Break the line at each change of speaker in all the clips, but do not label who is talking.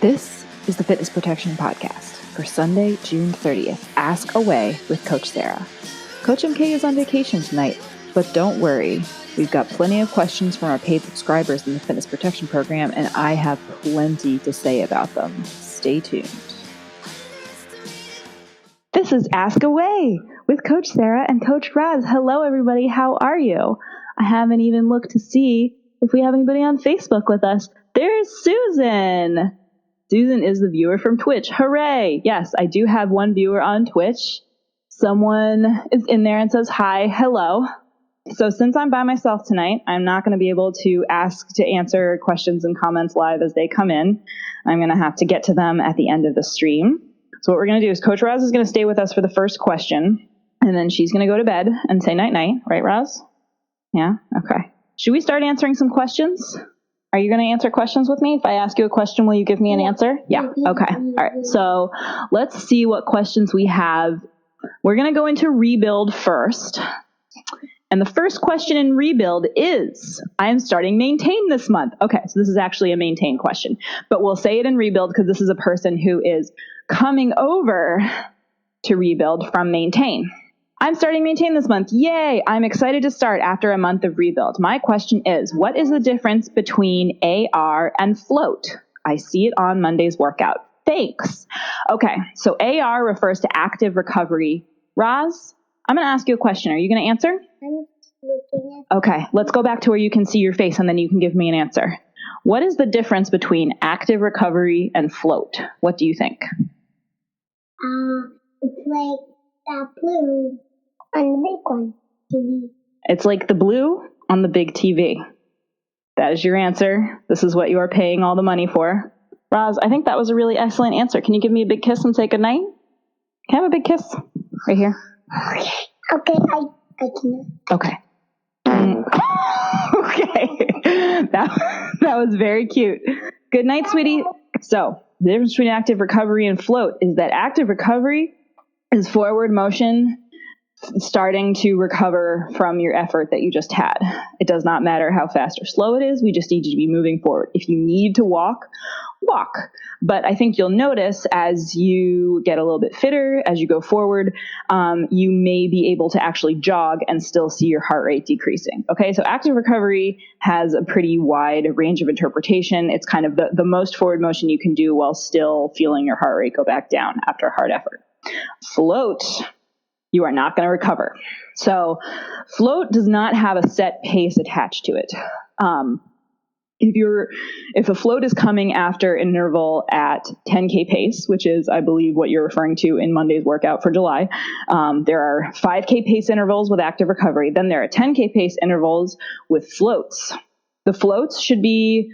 This is the Fitness Protection Podcast for Sunday, June 30th. Ask Away with Coach Sarah. Coach MK is on vacation tonight, but don't worry. We've got plenty of questions from our paid subscribers in the Fitness Protection Program, and I have plenty to say about them. Stay tuned. This is Ask Away with Coach Sarah and Coach Raz. Hello, everybody. How are you? I haven't even looked to see if we have anybody on Facebook with us. There's Susan. Susan is the viewer from Twitch. Hooray! Yes, I do have one viewer on Twitch. Someone is in there and says, hi, hello. So since I'm by myself tonight, I'm not going to be able to answer questions and comments live as they come in. I'm going to have to get to them at the end of the stream. So what we're going to do is Coach Raz is going to stay with us for the first question, and then she's going to go to bed and say night-night. Right, Raz? Yeah? Okay. Should we start answering some questions? Are you going to answer questions with me? If I ask you a question, will you give me an answer? Yeah. Okay. All right. So let's see what questions we have. We're going to go into rebuild first. And the first question in rebuild is, I'm starting maintain this month. Okay. So this is actually a maintain question, but we'll say it in rebuild because this is a person who is coming over to rebuild from maintain. I'm starting maintain this month. Yay! I'm excited to start after a month of rebuild. My question is, what is the difference between AR and float? I see it on Monday's workout. Thanks. Okay, so AR refers to active recovery. Roz, I'm going to ask you a question. Are you going to answer?
I'm looking at.
Okay, let's go back to where you can see your face and then you can give me an answer. What is the difference between active recovery and float? What do you think?
It's like that blue on the big one, TV.
It's like the blue on the big TV. That is your answer. This is what you are paying all the money for. Roz, I think that was a really excellent answer. Can you give me a big kiss and say goodnight? Can I have a big kiss? Right here.
Okay, I can.
Okay. Okay. That was very cute. Good night, sweetie. So, the difference between active recovery and float is that active recovery is forward motion starting to recover from your effort that you just had. It does not matter how fast or slow it is. We just need you to be moving forward. If you need to walk, walk. But I think you'll notice as you get a little bit fitter, as you go forward, you may be able to actually jog and still see your heart rate decreasing. Okay, so active recovery has a pretty wide range of interpretation. It's kind of the most forward motion you can do while still feeling your heart rate go back down after a hard effort. Float, you are not going to recover. So float does not have a set pace attached to it. If a float is coming after an interval at 10K pace, which is, I believe, what you're referring to in Monday's workout for July, there are 5K pace intervals with active recovery. Then there are 10K pace intervals with floats. The floats should be,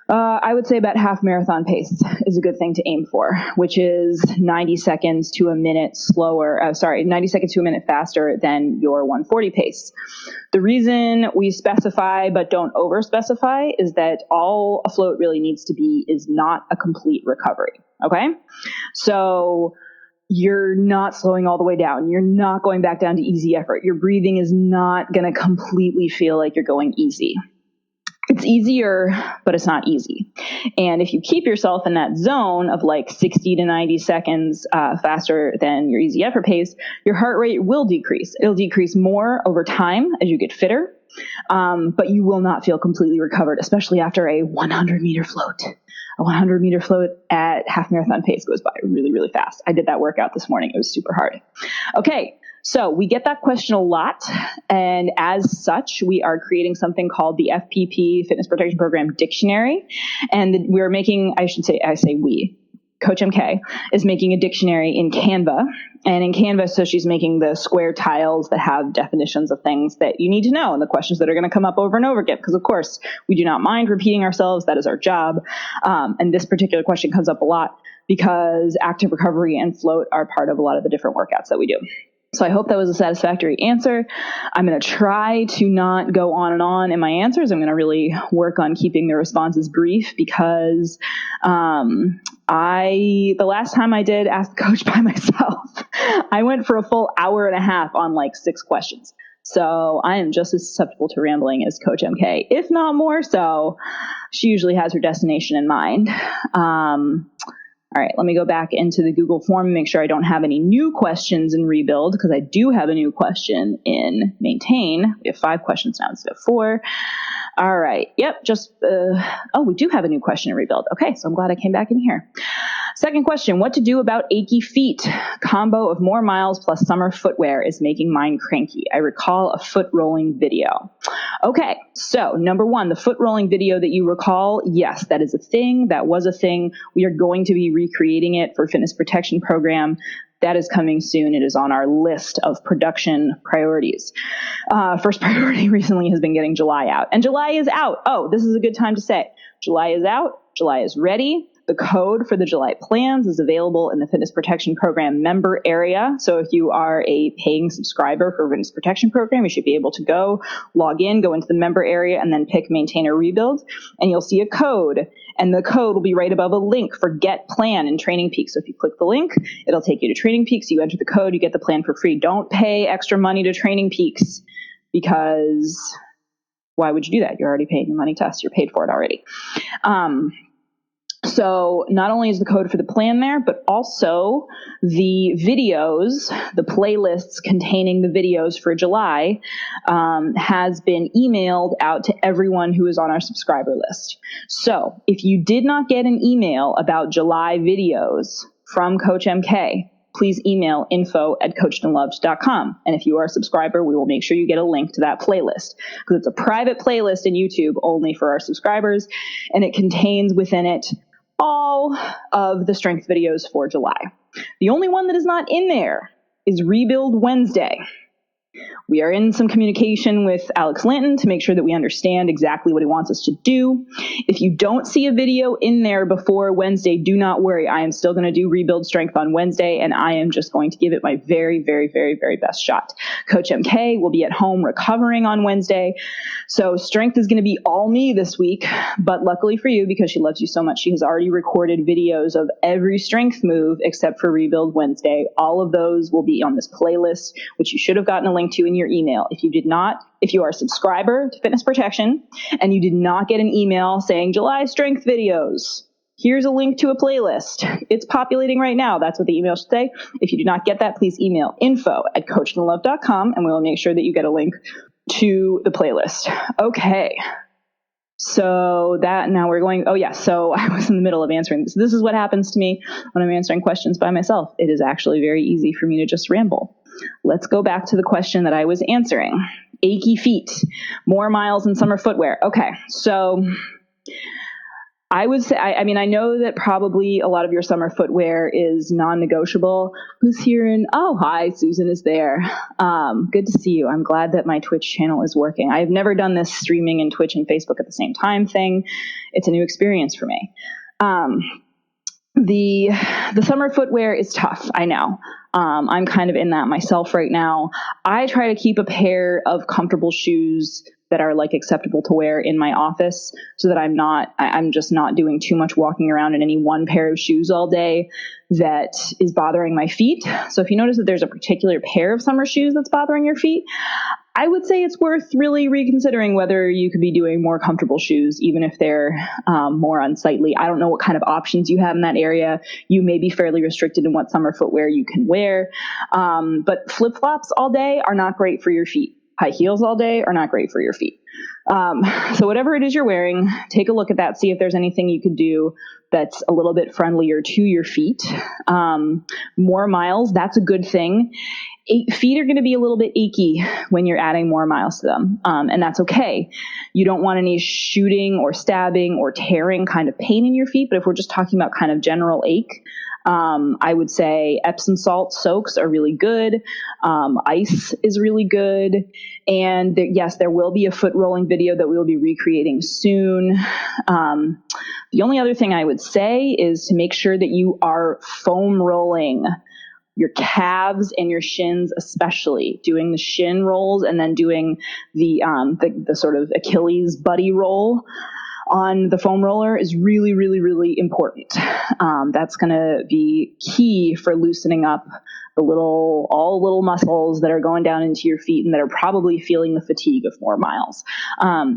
I would say about half marathon pace is a good thing to aim for, which is 90 seconds to a minute faster than your 140 pace. The reason we specify but don't over specify is that all a float really needs to be is not a complete recovery. Okay? So you're not slowing all the way down. You're not going back down to easy effort. Your breathing is not going to completely feel like you're going easy. It's easier, but it's not easy. And if you keep yourself in that zone of like 60 to 90 seconds faster than your easy effort pace, your heart rate will decrease. It'll decrease more over time as you get fitter, but you will not feel completely recovered, especially after a 100-meter float. A 100-meter float at half marathon pace goes by really, really fast. I did that workout this morning. It was super hard. Okay. So we get that question a lot, and as such, we are creating something called the FPP Fitness Protection Program Dictionary, and we're making, Coach MK is making a dictionary in Canva, and in Canva, so she's making the square tiles that have definitions of things that you need to know and the questions that are going to come up over and over again, because of course, we do not mind repeating ourselves. That is our job, and this particular question comes up a lot because active recovery and float are part of a lot of the different workouts that we do. So I hope that was a satisfactory answer. I'm going to try to not go on and on in my answers. I'm going to really work on keeping the responses brief because the last time I did Ask the Coach by myself, I went for a full hour and a half on like 6 questions. So I am just as susceptible to rambling as Coach MK, if not more so. She usually has her destination in mind. All right, let me go back into the Google form and make sure I don't have any new questions in Rebuild, because I do have a new question in Maintain. We have 5 questions now instead of 4. All right, yep, we do have a new question in Rebuild. Okay, so I'm glad I came back in here. Second question, what to do about achy feet? Combo of more miles plus summer footwear is making mine cranky. I recall a foot rolling video. Okay, so number 1, the foot rolling video that you recall, yes, that is a thing. That was a thing. We are going to be recreating it for Fitness Protection Program. That is coming soon. It is on our list of production priorities. First priority recently has been getting July out. And July is out. Oh, this is a good time to say. July is out. July is ready. The code for the July plans is available in the Fitness Protection Program member area. So if you are a paying subscriber for Fitness Protection Program, you should be able to log in, go into the member area, and then pick Maintain or Rebuild. And you'll see a code. And the code will be right above a link for Get Plan in Training Peaks. So if you click the link, it'll take you to Training Peaks. You enter the code, you get the plan for free. Don't pay extra money to Training Peaks, because why would you do that? You're already paying the money to us. You're paid for it already. So not only is the code for the plan there, but also the videos, the playlists containing the videos for July, has been emailed out to everyone who is on our subscriber list. So if you did not get an email about July videos from Coach MK, please email info@coachedandloved.com. And if you are a subscriber, we will make sure you get a link to that playlist, because it's a private playlist in YouTube only for our subscribers, and it contains within it all of the strength videos for July. The only one that is not in there is Rebuild Wednesday. We are in some communication with Alex Linton to make sure that we understand exactly what he wants us to do. If you don't see a video in there before Wednesday, do not worry. I am still going to do Rebuild Strength on Wednesday, and I am just going to give it my very, very, very, very best shot. Coach MK will be at home recovering on Wednesday, so strength is going to be all me this week. But luckily for you, because she loves you so much, she has already recorded videos of every strength move except for Rebuild Wednesday. All of those will be on this playlist, which you should have gotten a link to in your email. If you are a subscriber to Fitness Protection and you did not get an email saying July strength videos, here's a link to a playlist. It's populating right now. That's what the email should say. If you do not get that, please email info@coachedandloved.com, and we will make sure that you get a link to the playlist. Okay. So so I was in the middle of answering this. This is what happens to me when I'm answering questions by myself. It is actually very easy for me to just ramble. Let's go back to the question that I was answering. Achy feet, more miles in summer footwear. Okay, so I would say, I know that probably a lot of your summer footwear is non-negotiable. Who's here? Hi, Susan is there. Good to see you. I'm glad that my Twitch channel is working. I've never done this streaming in Twitch and Facebook at the same time thing. It's a new experience for me. The summer footwear is tough, I know. I'm kind of in that myself right now. I try to keep a pair of comfortable shoes that are acceptable to wear in my office, so that I'm just not doing too much walking around in any one pair of shoes all day that is bothering my feet. So if you notice that there's a particular pair of summer shoes that's bothering your feet, I would say it's worth really reconsidering whether you could be doing more comfortable shoes, even if they're more unsightly. I don't know what kind of options you have in that area. You may be fairly restricted in what summer footwear you can wear. But flip-flops all day are not great for your feet. High heels all day are not great for your feet. So whatever it is you're wearing, take a look at that, see if there's anything you could do that's a little bit friendlier to your feet. More miles, that's a good thing. Feet are going to be a little bit achy when you're adding more miles to them, and that's okay. You don't want any shooting or stabbing or tearing kind of pain in your feet, but if we're just talking about kind of general ache, I would say Epsom salt soaks are really good. Ice is really good. And yes, there will be a foot rolling video that we will be recreating soon. The only other thing I would say is to make sure that you are foam rolling your calves and your shins, especially doing the shin rolls and then doing the sort of Achilles buddy roll. on the foam roller is really, really, really important. That's going to be key for loosening up all the little muscles that are going down into your feet and that are probably feeling the fatigue of 4 miles.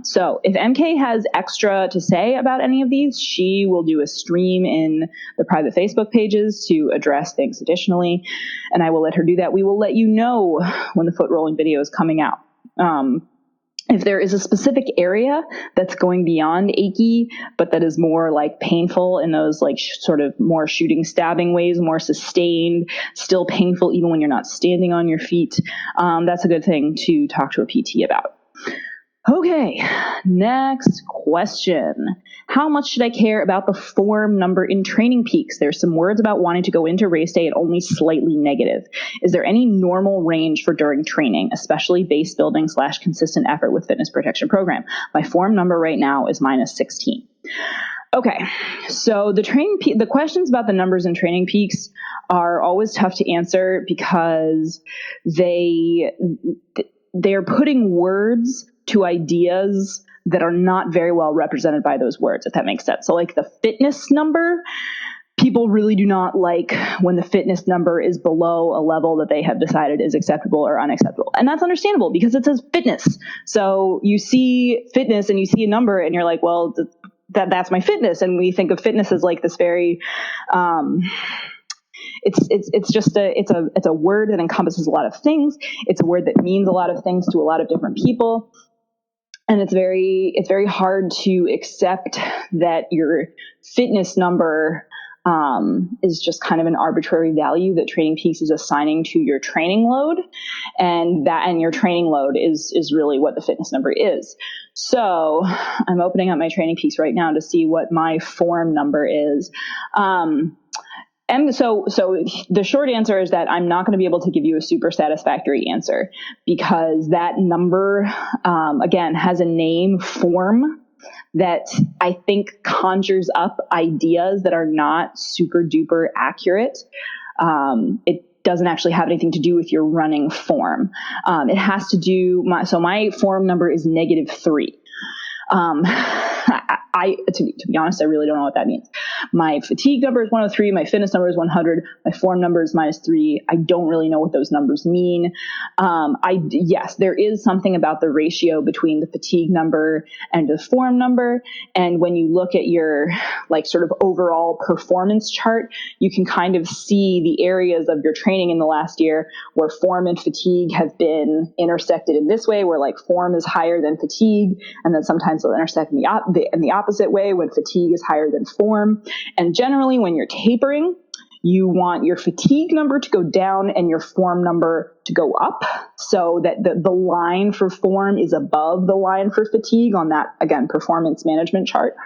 So if MK has extra to say about any of these, she will do a stream in the private Facebook pages to address things additionally, and I will let her do that. We will let you know when the foot rolling video is coming out. If there is a specific area that's going beyond achy, but that is more like painful in those like sort of more shooting, stabbing ways, more sustained, still painful even when you're not standing on your feet, that's a good thing to talk to a PT about. Okay, next question. How much should I care about the form number in Training Peaks? There's some words about wanting to go into race day at only slightly negative. Is there any normal range for during training, especially base building / consistent effort with fitness protection program? My form number right now is -16. Okay, so the questions about the numbers in Training Peaks are always tough to answer because they're putting words to ideas that are not very well represented by those words, if that makes sense. So like the fitness number, people really do not like when the fitness number is below a level that they have decided is acceptable or unacceptable. And that's understandable because it says fitness. So you see fitness and you see a number and you're like, well, that's my fitness. And we think of fitness as like this very, it's a word that encompasses a lot of things. It's a word that means a lot of things to a lot of different people. And it's very hard to accept that your fitness number is just kind of an arbitrary value that Training Peaks is assigning to your training load, and your training load is really what the fitness number is. So I'm opening up my Training Peaks right now to see what my form number is. And so the short answer is that I'm not going to be able to give you a super satisfactory answer because that number, again, has a name, form, that I think conjures up ideas that are not super duper accurate. It doesn't actually have anything to do with your running form. It has to do, my form number is -3. To be honest, I really don't know what that means. My fatigue number is 103. My fitness number is 100. My form number is -3. I don't really know what those numbers mean. Yes, there is something about the ratio between the fatigue number and the form number. And when you look at your like sort of overall performance chart, you can kind of see the areas of your training in the last year where form and fatigue have been intersected in this way, where like form is higher than fatigue, and then sometimes they'll intersect in the opposite way when fatigue is higher than form. And generally, when you're tapering, you want your fatigue number to go down and your form number to go up, so that the line for form is above the line for fatigue on that, again, performance management chart.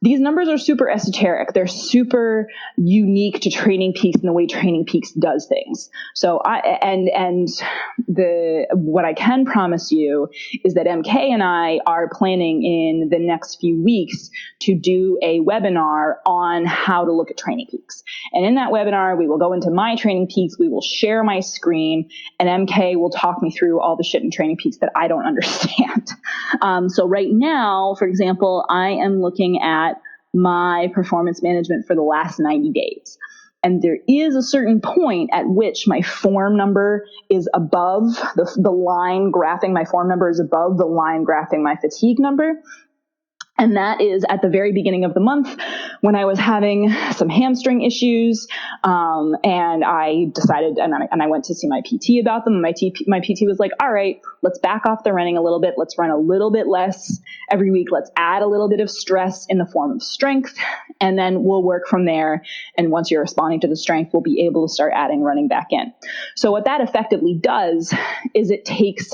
These numbers are super esoteric. They're super unique to Training Peaks and the way Training Peaks does things. So what I can promise you is that MK and I are planning in the next few weeks to do a webinar on how to look at Training Peaks. And in that webinar, we will go into my Training Peaks, we will share my screen, and MK will talk me through all the shit in Training Peaks that I don't understand. So right now, for example, I am looking at my performance management for the last 90 days. And there is a certain point at which my form number is above the line graphing. My form number is above the line graphing my fatigue number. And that is at the very beginning of the month when I was having some hamstring issues. And I decided, and I went to see my PT about them. And my PT was like, all right, let's back off the running a little bit. Let's run a little bit less every week. Let's add a little bit of stress in the form of strength. And then we'll work from there. And once you're responding to the strength, we'll be able to start adding running back in. So what that effectively does is it takes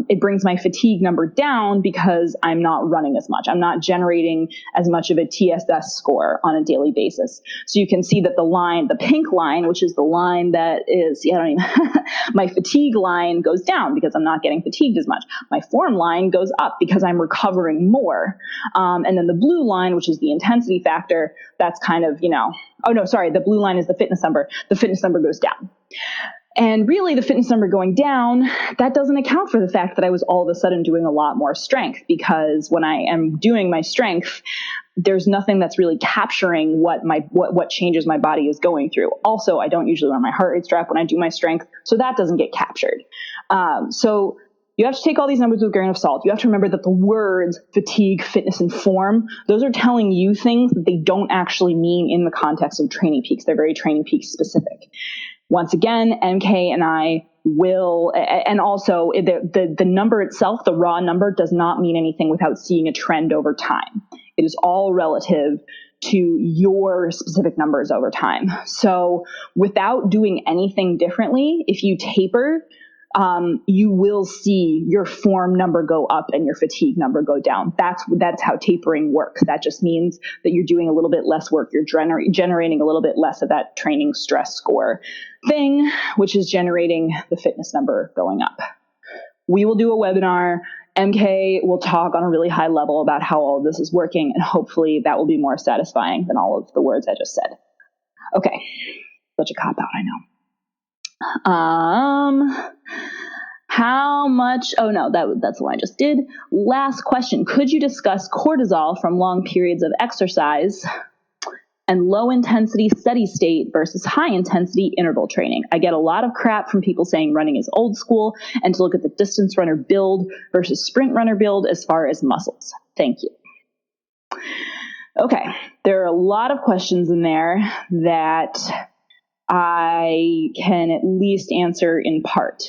it brings my fatigue number down because I'm not running as much. I'm not generating as much of a TSS score on a daily basis. So you can see that the pink line, which is the line that is, my fatigue line goes down because I'm not getting fatigued as much. My form line goes up because I'm recovering more. And then the blue line, which is the intensity factor, that's kind of, the blue line is the fitness number. The fitness number goes down. And really the fitness number going down, that doesn't account for the fact that I was all of a sudden doing a lot more strength, because when I am doing my strength, there's nothing that's really capturing what changes my body is going through. Also, I don't usually wear my heart rate strap when I do my strength, so that doesn't get captured. So you have to take all these numbers with a grain of salt. You have to remember that the words fatigue, fitness, and form, those are telling you things that they don't actually mean in the context of training peaks. They're very training peak specific. Once again, MK and I will, and also the number itself, the raw number, does not mean anything without seeing a trend over time. It is all relative to your specific numbers over time. So without doing anything differently, if you taper, you will see your form number go up and your fatigue number go down. That's how tapering works. That just means that you're doing a little bit less work. You're generating a little bit less of that training stress score thing, which is generating the fitness number going up. We will do a webinar. MK will talk on a really high level about how all of this is working, and hopefully that will be more satisfying than all of the words I just said. Okay, such a cop-out, I know. How much? Oh no, that's the one I just did. Last question. Could you discuss cortisol from long periods of exercise and low intensity steady state versus high intensity interval training? I get a lot of crap from people saying running is old school and to look at the distance runner build versus sprint runner build as far as muscles. Thank you. Okay, there are a lot of questions in there that I can at least answer in part.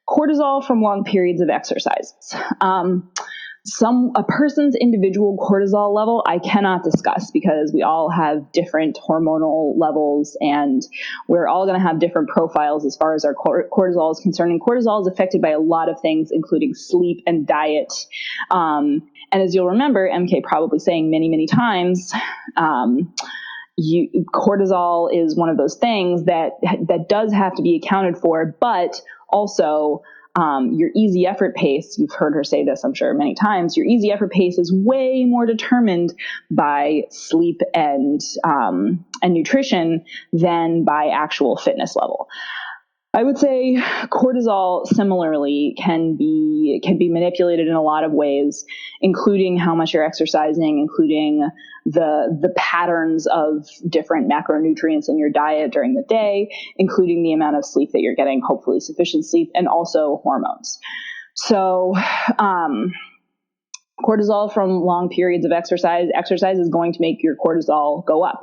Cortisol from long periods of exercises. A person's individual cortisol level I cannot discuss, because we all have different hormonal levels and we're all going to have different profiles as far as our cortisol is concerned. And cortisol is affected by a lot of things, including sleep and diet. And as you'll remember, MK probably saying many, many times, cortisol is one of those things that does have to be accounted for, but also your easy effort pace, you've heard her say this, I'm sure, many times, your easy effort pace is way more determined by sleep and nutrition than by actual fitness level. I would say cortisol similarly can be manipulated in a lot of ways, including how much you're exercising, including the patterns of different macronutrients in your diet during the day, including the amount of sleep that you're getting, hopefully sufficient sleep, and also hormones. So, cortisol from long periods of exercise is going to make your cortisol go up.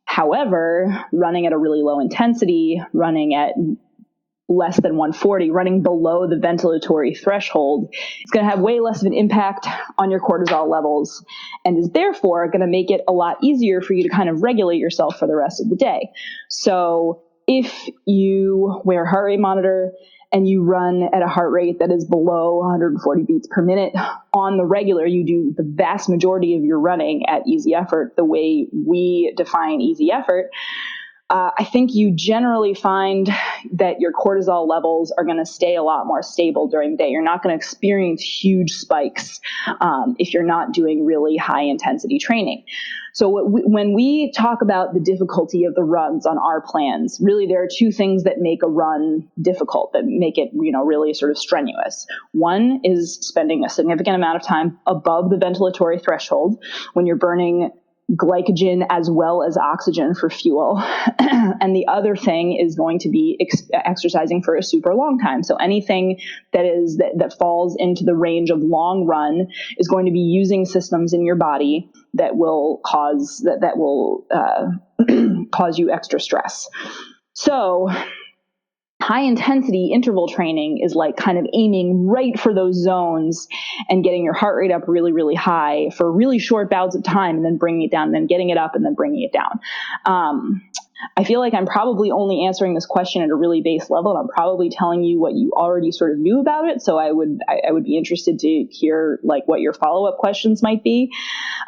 However, running at a really low intensity, running at less than 140, running below the ventilatory threshold, is going to have way less of an impact on your cortisol levels, and is therefore going to make it a lot easier for you to kind of regulate yourself for the rest of the day. So if you wear a heart rate monitor and you run at a heart rate that is below 140 beats per minute on the regular, you do the vast majority of your running at easy effort the way we define easy effort, I think you generally find that your cortisol levels are going to stay a lot more stable during the day. You're not going to experience huge spikes if you're not doing really high intensity training. So when we talk about the difficulty of the runs on our plans, really there are two things that make a run difficult, that make it, really sort of strenuous. One is spending a significant amount of time above the ventilatory threshold when you're burning glycogen as well as oxygen for fuel. And the other thing is going to be exercising for a super long time. So anything that falls into the range of long run is going to be using systems in your body that will cause cause you extra stress. So high intensity interval training is like kind of aiming right for those zones and getting your heart rate up really, really high for really short bouts of time, and then bringing it down, and then getting it up, and then bringing it down. I feel like I'm probably only answering this question at a really base level, and I'm probably telling you what you already sort of knew about it. So I would be interested to hear like what your follow-up questions might be.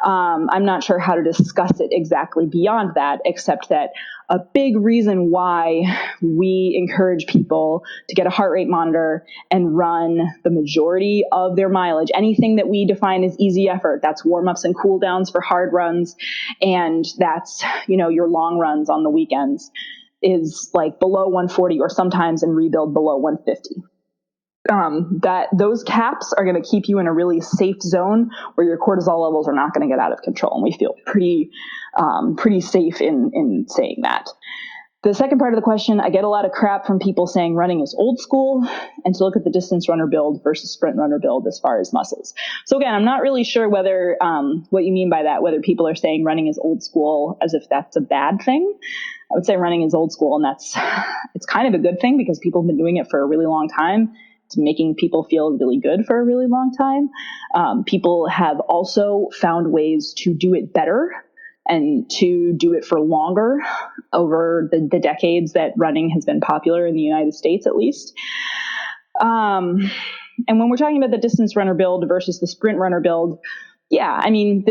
I'm not sure how to discuss it exactly beyond that, except that a big reason why we encourage people to get a heart rate monitor and run the majority of their mileage, anything that we define as easy effort, that's warm-ups and cool downs for hard runs, and that's, your long runs on the weekends, is like below 140 or sometimes in rebuild below 150. That those caps are going to keep you in a really safe zone where your cortisol levels are not going to get out of control. And we feel pretty safe in saying that. The second part of the question, I get a lot of crap from people saying running is old school and to look at the distance runner build versus sprint runner build as far as muscles. So again, I'm not really sure whether, what you mean by that, whether people are saying running is old school as if that's a bad thing. I would say running is old school, and it's kind of a good thing because people have been doing it for a really long time. It's making people feel really good for a really long time. People have also found ways to do it better and to do it for longer over the decades that running has been popular in the United States, at least. And when we're talking about the distance runner build versus the sprint runner build, yeah, I mean,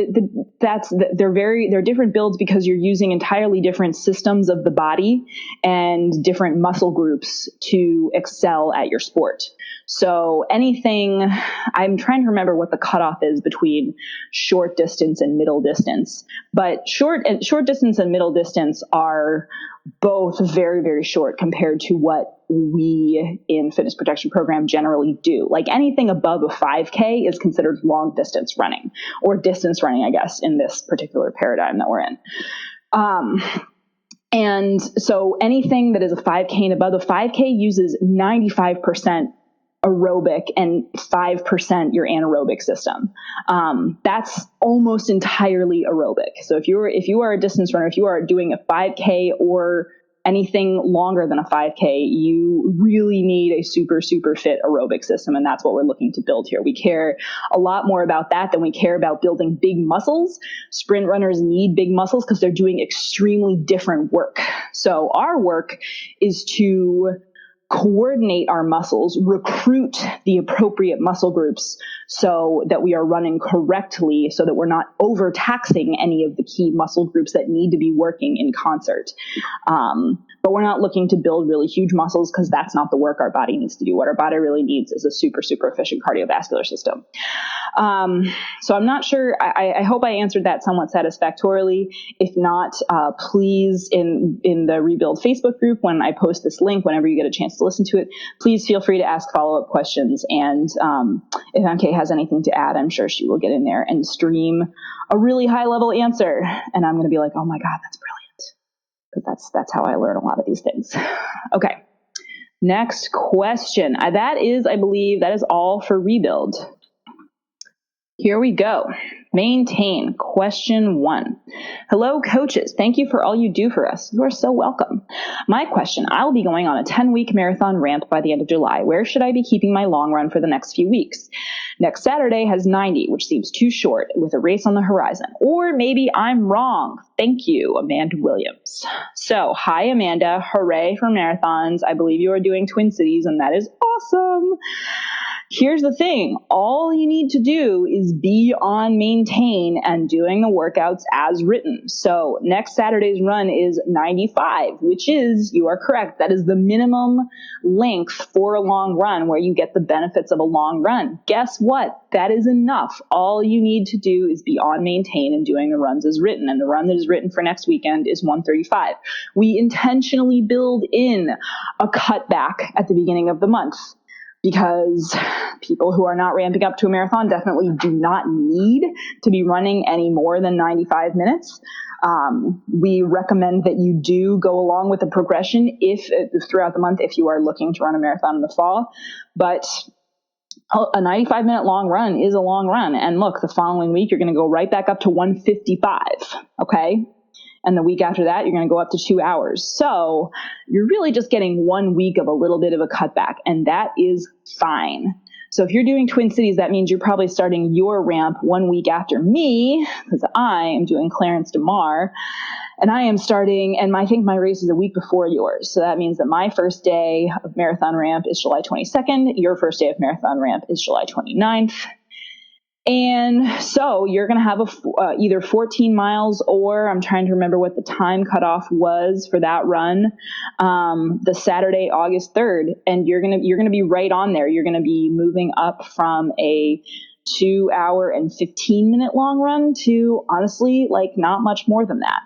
they're different builds because you're using entirely different systems of the body and different muscle groups to excel at your sport. So anything, I'm trying to remember what the cutoff is between short distance and middle distance, but short distance and middle distance are both very, very short compared to what we in fitness protection program generally do. Like anything above a 5K is considered long distance running, or distance running, I guess, in this particular paradigm that we're in. And so anything that is a 5K and above, the 5K uses 95% aerobic and 5% your anaerobic system. That's almost entirely aerobic. So if you are a distance runner, if you are doing a 5K or anything longer than a 5K, you really need a super, super fit aerobic system. And that's what we're looking to build here. We care a lot more about that than we care about building big muscles. Sprint runners need big muscles because they're doing extremely different work. So our work is to coordinate our muscles, recruit the appropriate muscle groups so that we are running correctly, so that we're not overtaxing any of the key muscle groups that need to be working in concert. But we're not looking to build really huge muscles because that's not the work our body needs to do. What our body really needs is a super, super efficient cardiovascular system. So I'm not sure. I hope I answered that somewhat satisfactorily. If not, please, in the Rebuild Facebook group, when I post this link, whenever you get a chance to listen to it, please feel free to ask follow-up questions. And if MK has anything to add, I'm sure she will get in there and stream a really high-level answer. And I'm going to be like, oh my God, that's brilliant. Because that's how I learn a lot of these things. Okay. Next question. That is, I believe, that is all for Rebuild. Here we go. Maintain. Question 1. Hello, coaches. Thank you for all you do for us. You are so welcome. My question, I'll be going on a 10-week marathon ramp by the end of July. Where should I be keeping my long run for the next few weeks? Next Saturday has 90, which seems too short, with a race on the horizon. Or maybe I'm wrong. Thank you, Amanda Williams. So, hi, Amanda. Hooray for marathons. I believe you are doing Twin Cities, and that is awesome. Here's the thing. All you need to do is be on Maintain and doing the workouts as written. So next Saturday's run is 95, which is, you are correct, that is the minimum length for a long run where you get the benefits of a long run. Guess what? That is enough. All you need to do is be on Maintain and doing the runs as written. And the run that is written for next weekend is 135. We intentionally build in a cutback at the beginning of the month, because people who are not ramping up to a marathon definitely do not need to be running any more than 95 minutes. We recommend that you do go along with the progression throughout the month if you are looking to run a marathon in the fall. But a 95-minute long run is a long run. And look, the following week, you're going to go right back up to 155, okay? And the week after that, you're going to go up to 2 hours. So you're really just getting 1 week of a little bit of a cutback, and that is fine. So if you're doing Twin Cities, that means you're probably starting your ramp 1 week after me, because I am doing Clarence DeMar, and I am starting, and I think my race is a week before yours. So that means that my first day of marathon ramp is July 22nd. Your first day of marathon ramp is July 29th. And so you're going to have either 14 miles, or I'm trying to remember what the time cutoff was for that run, the Saturday, August 3rd. And you're going to be right on there. You're going to be moving up from a 2 hour and 15 minute long run to, honestly, like not much more than that.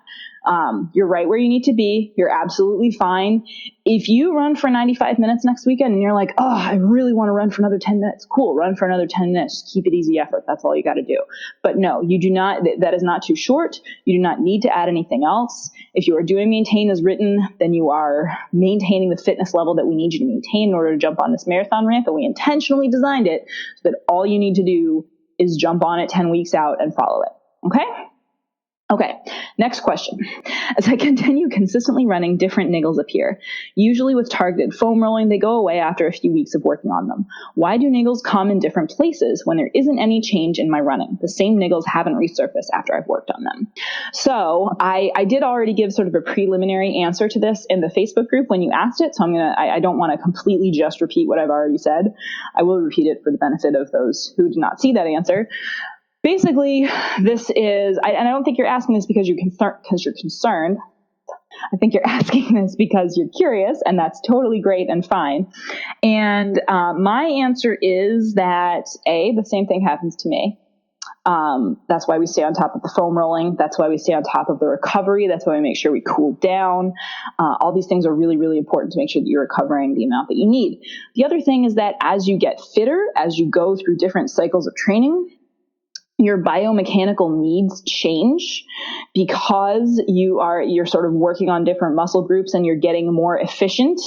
You're right where you need to be. You're absolutely fine. If you run for 95 minutes next weekend and you're like, oh, I really want to run for another 10 minutes, cool, run for another 10 minutes. Keep it easy effort. That's all you got to do. But no, you do not, that is not too short. You do not need to add anything else. If you are doing maintain as written, then you are maintaining the fitness level that we need you to maintain in order to jump on this marathon ramp. And we intentionally designed it so that all you need to do is jump on it 10 weeks out and follow it. Okay? Okay, next question. As I continue consistently running, different niggles appear. Usually with targeted foam rolling, they go away after a few weeks of working on them. Why do niggles come in different places when there isn't any change in my running? The same niggles haven't resurfaced after I've worked on them. So I did already give sort of a preliminary answer to this in the Facebook group when you asked it, so I don't want to completely just repeat what I've already said. I will repeat it for the benefit of those who did not see that answer. Basically, this is, and I don't think you're asking this because you're concerned. I think you're asking this because you're curious, and that's totally great and fine. And my answer is that, A, the same thing happens to me. That's why we stay on top of the foam rolling. That's why we stay on top of the recovery. That's why we make sure we cool down. All these things are really, really important to make sure that you're recovering the amount that you need. The other thing is that as you get fitter, as you go through different cycles of training, your biomechanical needs change because you're sort of working on different muscle groups and you're getting more efficient.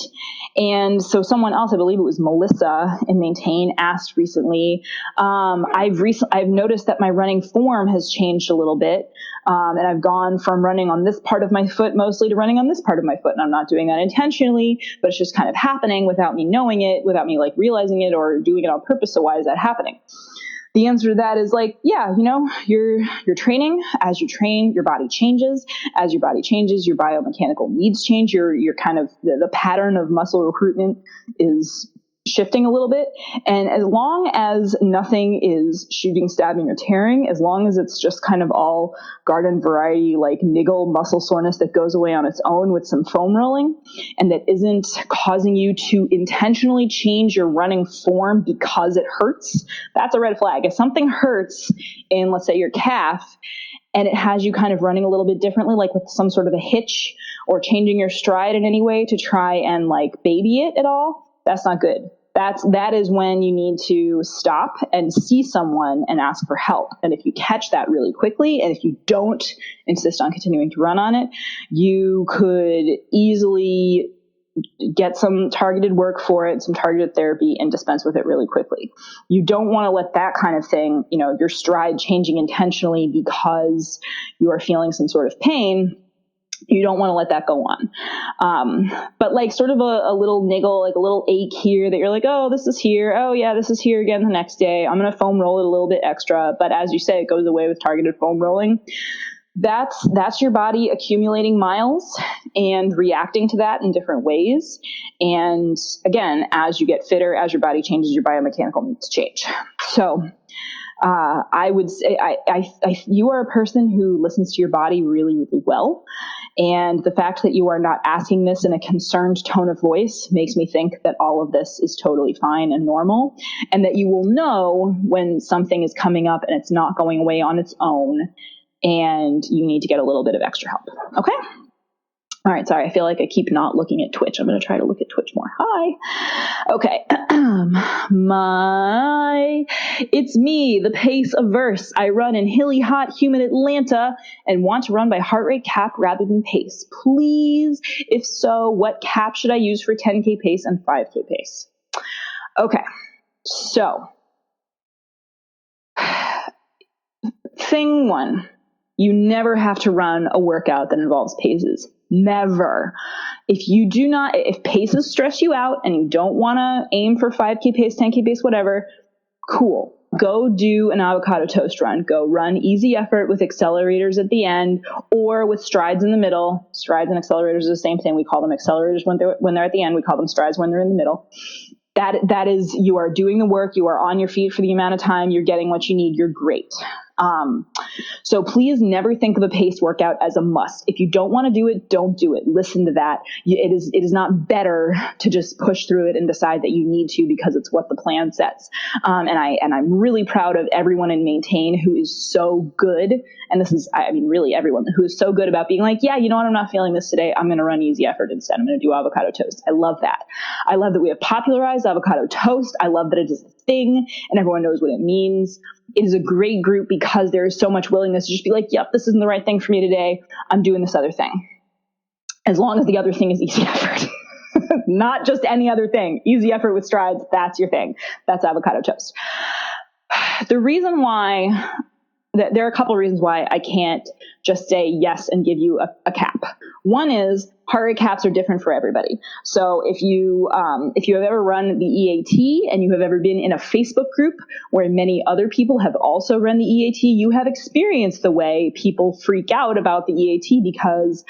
And so someone else, I believe it was Melissa in Maintain, asked recently, I've noticed that my running form has changed a little bit. And I've gone from running on this part of my foot mostly to running on this part of my foot. And I'm not doing that intentionally, but it's just kind of happening without me knowing it, without me like realizing it or doing it on purpose. So why is that happening? The answer to that is like, yeah, you're training. As you train, your body changes. As your body changes, your biomechanical needs change. Your kind of the pattern of muscle recruitment is shifting a little bit. And as long as nothing is shooting, stabbing, or tearing, as long as it's just kind of all garden variety, like niggle muscle soreness that goes away on its own with some foam rolling, and that isn't causing you to intentionally change your running form because it hurts, that's a red flag. If something hurts in, let's say, your calf, and it has you kind of running a little bit differently, like with some sort of a hitch or changing your stride in any way to try and like baby it at all, that's not good. That is when you need to stop and see someone and ask for help. And if you catch that really quickly, and if you don't insist on continuing to run on it, you could easily get some targeted work for it, some targeted therapy, and dispense with it really quickly. You don't want to let that kind of thing, your stride changing intentionally because you are feeling some sort of pain. You don't want to let that go on. But like sort of a little niggle, like a little ache here that you're like, oh, this is here. Oh yeah, this is here again the next day. I'm going to foam roll it a little bit extra. But as you say, it goes away with targeted foam rolling. That's your body accumulating miles and reacting to that in different ways. And again, as you get fitter, as your body changes, your biomechanical needs change. So I would say you are a person who listens to your body really, really well. And the fact that you are not asking this in a concerned tone of voice makes me think that all of this is totally fine and normal, and that you will know when something is coming up and it's not going away on its own and you need to get a little bit of extra help. Okay? All right, sorry, I feel like I keep not looking at Twitch. I'm going to try to look at Twitch more. Hi. Okay. It's me, the pace averse. I run in hilly, hot, humid Atlanta and want to run by heart rate cap rather than pace. Please, if so, what cap should I use for 10K pace and 5K pace? Okay, so thing one, you never have to run a workout that involves paces. Never. If paces stress you out and you don't want to aim for 5K pace, 10K pace, whatever, cool. Go do an avocado toast run. Go run easy effort with accelerators at the end or with strides in the middle. Strides and accelerators are the same thing. We call them accelerators when they're at the end. We call them strides when they're in the middle. That is, you are doing the work. You are on your feet for the amount of time. You're getting what you need. You're great. So please never think of a paced workout as a must. If you don't want to do it, don't do it. Listen to that. It is not better to just push through it and decide that you need to because it's what the plan says. And I'm really proud of everyone in Maintain who is so good. And this is, I mean, really everyone who is so good about being like, yeah, you know what? I'm not feeling this today. I'm going to run easy effort instead. I'm going to do avocado toast. I love that. I love that we have popularized avocado toast. I love that it is a thing and everyone knows what it means. It is a great group because there is so much willingness to just be like, yep, this isn't the right thing for me today. I'm doing this other thing. As long as the other thing is easy effort. Not just any other thing. Easy effort with strides, that's your thing. That's avocado toast. The reason why, there are a couple of reasons why I can't just say yes and give you a cap. One is heart rate caps are different for everybody. So if you have ever run the EAT and you have ever been in a Facebook group where many other people have also run the EAT, you have experienced the way people freak out about the EAT because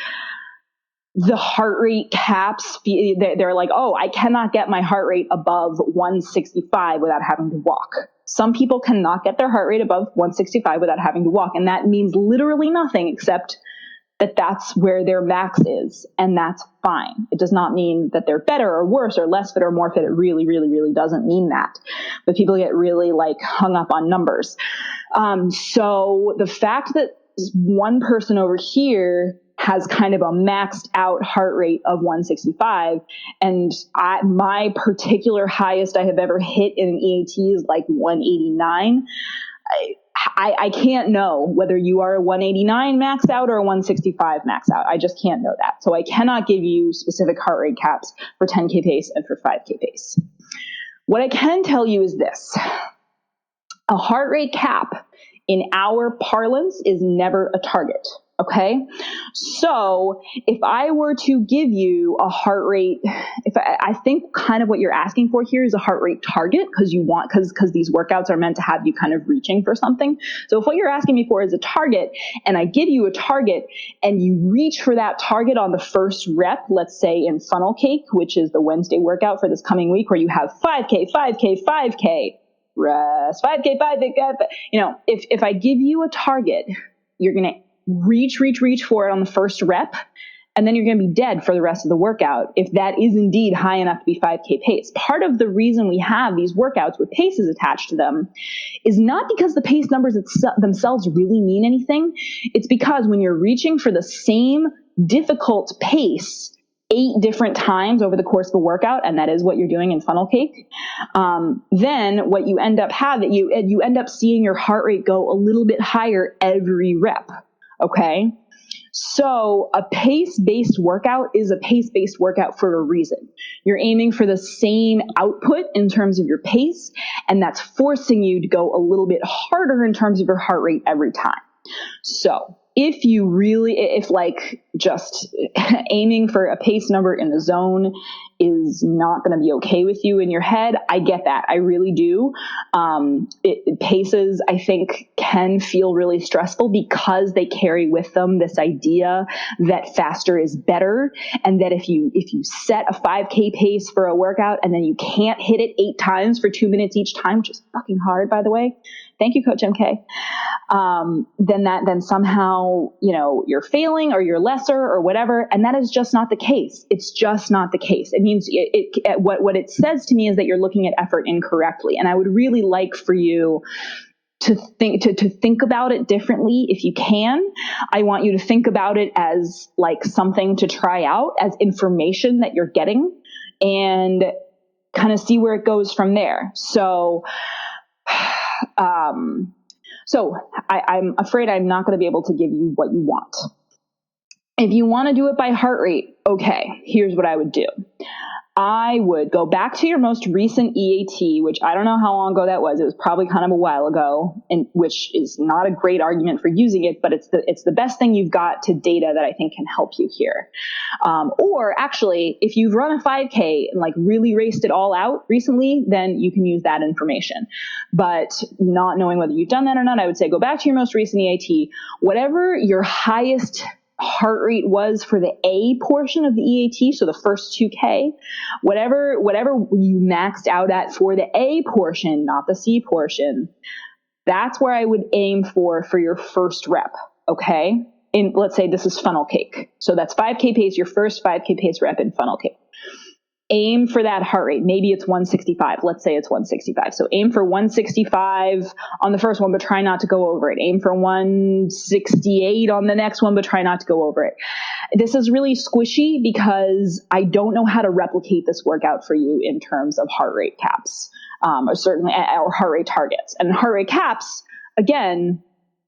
the heart rate caps, they're like, oh, I cannot get my heart rate above 165 without having to walk. Some people cannot get their heart rate above 165 without having to walk. And that means literally nothing except that that's where their max is. And that's fine. It does not mean that they're better or worse or less fit or more fit. It really, really, really doesn't mean that. But people get really like hung up on numbers. So the fact that one person over here has kind of a maxed out heart rate of 165. And my particular highest I have ever hit in an EAT is like 189. I can't know whether you are a 189 maxed out or a 165 maxed out. I just can't know that. So I cannot give you specific heart rate caps for 10K pace and for 5K pace. What I can tell you is this. A heart rate cap in our parlance is never a target. Okay. So if I were to give you a heart rate, I think kind of what you're asking for here is a heart rate target because these workouts are meant to have you kind of reaching for something. So if what you're asking me for is a target and I give you a target and you reach for that target on the first rep, let's say in funnel cake, which is the Wednesday workout for this coming week where you have 5K, 5K, 5K, rest, 5K, 5K, if I give you a target, you're going to reach for it on the first rep, and then you're going to be dead for the rest of the workout if that is indeed high enough to be 5K pace. Part of the reason we have these workouts with paces attached to them is not because the pace numbers themselves really mean anything. It's because when you're reaching for the same difficult pace 8 different times over the course of a workout, and that is what you're doing in funnel cake, then what you end up having, you end up seeing your heart rate go a little bit higher every rep. Okay. So a pace-based workout is a pace-based workout for a reason. You're aiming for the same output in terms of your pace, and that's forcing you to go a little bit harder in terms of your heart rate every time. So if like just aiming for a pace number in the zone is not going to be okay with you in your head, I get that. I really do. Paces, I think, can feel really stressful because they carry with them this idea that faster is better. And that if you set a 5K pace for a workout and then you can't hit it 8 times for 2 minutes each time, which is fucking hard, by the way. Thank you, Coach MK. Then somehow, you're failing or you're lesser or whatever. And that is just not the case. It's just not the case. It means what it says to me is that you're looking at effort incorrectly. And I would really like for you to think about it differently if you can. I want you to think about it as like something to try out, as information that you're getting, and kind of see where it goes from there. So I'm afraid I'm not going to be able to give you what you want. If you want to do it by heart rate, okay, here's what I would do. I would go back to your most recent EAT, which I don't know how long ago that was. It was probably kind of a while ago, and which is not a great argument for using it, but it's the best thing you've got to data that I think can help you here. Or actually, if you've run a 5K and like really raced it all out recently, then you can use that information. But not knowing whether you've done that or not, I would say go back to your most recent EAT, whatever your highest heart rate was for the A portion of the EAT, so the first 2K, whatever you maxed out at for the A portion, not the C portion, That's where I would aim for your first rep. Okay. Let's say this is funnel cake. So that's 5K pace, your first 5K pace rep in funnel cake. Aim for that heart rate. Maybe it's 165. Let's say it's 165. So aim for 165 on the first one, but try not to go over it. Aim for 168 on the next one, but try not to go over it. This is really squishy because I don't know how to replicate this workout for you in terms of heart rate caps, or heart rate targets. And heart rate caps, again,